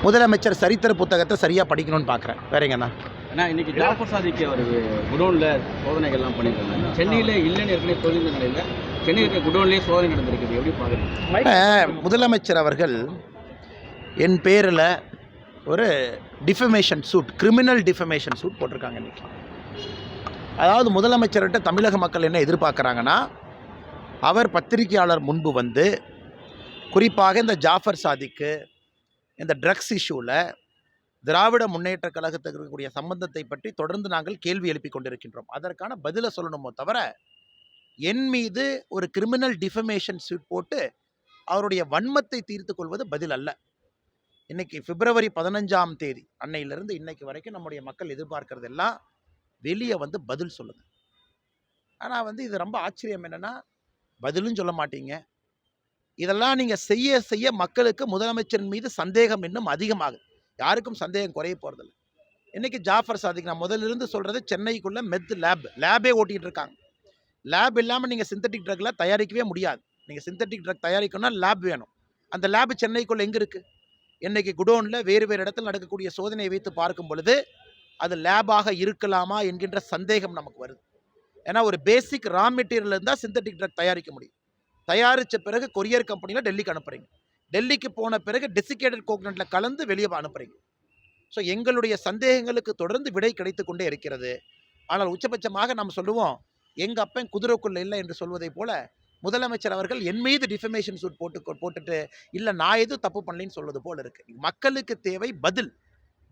முதலமைச்சர் சரித்திர புத்தகத்தை சரியாக படிக்கணும்னு பார்க்குறேன். வேறங்கண்ணா இன்னைக்கு ஜாஃபர் சாதிக்கு அவர் குடோனில் சோதனைகள்லாம் பண்ணியிருக்காங்க. சென்னையில் இல்லைன்னு ஏற்கனவே சொல்லியிருந்த நிலையில் சென்னையில் இருக்க குடோன்லேயே சோதனை நடந்திருக்குது. எப்படி பார்க்குறீங்க? முதலமைச்சர் அவர்கள் என் பேரில் ஒரு defamation suit, criminal defamation suit போட்டிருக்காங்க இன்றைக்கி. அதாவது முதலமைச்சர்கிட்ட தமிழக மக்கள் என்ன எதிர்பார்க்குறாங்கன்னா, அவர் பத்திரிகையாளர் முன்பு வந்து குறிப்பாக இந்த ஜாஃபர் சாதிக்கு இந்த ட்ரக்ஸ் இஷ்யூவில் திராவிட முன்னேற்ற கழகத்துக்கு இருக்கக்கூடிய சம்பந்தத்தை பற்றி தொடர்ந்து நாங்கள் கேள்வி எழுப்பி கொண்டிருக்கின்றோம். அதற்கான பதிலை சொல்லணுமோ தவிர என் மீது ஒரு கிரிமினல் டிஃபமேஷன் சூட் போட்டு அவருடைய வன்மத்தை தீர்த்து கொள்வது பதில் அல்ல. இன்னைக்கு பிப்ரவரி 15ஆம் தேதி அன்னையிலிருந்து இன்னைக்கு வரைக்கும் நம்முடைய மக்கள் எதிர்பார்க்கறது எல்லாம் வெளியே வந்து பதில் சொல்லுங்க. ஆனால் இது ரொம்ப ஆச்சரியம் என்னன்னா, பதிலும் சொல்ல மாட்டீங்க. இதெல்லாம் நீங்கள் செய்ய செய்ய மக்களுக்கு முதலமைச்சரின் மீது சந்தேகம் இன்னும் அதிகமாகுது. யாருக்கும் சந்தேகம் குறைய போகிறதில்ல. இன்றைக்கி ஜாஃபர் சாதிக் நான் முதலிருந்து சொல்கிறது, சென்னைக்குள்ளே மெத் லேபே ஓட்டிகிட்டு இருக்காங்க. லேப் இல்லாமல் நீங்கள் சிந்தட்டிக் ட்ரக்லாம் தயாரிக்கவே முடியாது. நீங்கள் சிந்தட்டிக் ட்ரக் தயாரிக்கணும்னா லேப் வேணும். அந்த லேப் சென்னைக்குள்ளே எங்கே இருக்குது? இன்றைக்கி குடோனில் வேறு வேறு இடத்தில் நடக்கக்கூடிய சோதனையை வைத்து பார்க்கும் பொழுது அது லேபாக இருக்கலாமா என்கின்ற சந்தேகம் நமக்கு வருது. ஏன்னா ஒரு பேசிக் ரா மெட்டீரியல் இருந்தால் சிந்தட்டிக் ட்ரக் தயாரிக்க முடியும். தயாரித்த பிறகு கொரியர் கம்பெனியில் டெல்லிக்கு அனுப்புகிறீங்க. டெல்லிக்கு போன பிறகு டெசிகேட்டட் கோகனட்டில் கலந்து வெளியே அனுப்புகிறீங்க. ஸோ எங்களுடைய சந்தேகங்களுக்கு தொடர்ந்து விடை கிடைத்து கொண்டே இருக்கிறது. ஆனால் உச்சபட்சமாக நாம் சொல்லுவோம், எங்கள் அப்பன் குதிரைக்குள்ள இல்லை என்று சொல்வதை போல முதலமைச்சர் அவர்கள் என் மீது டிஃபமேஷன் சூட் போட்டுட்டு இல்லை நான் எதுவும் தப்பு பண்ணலின்னு சொல்வது போல் இருக்குது. மக்களுக்கு தேவை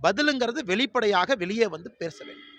பதிலுங்கிறது வெளிப்படையாக வெளியே வந்து பேச வேண்டும்.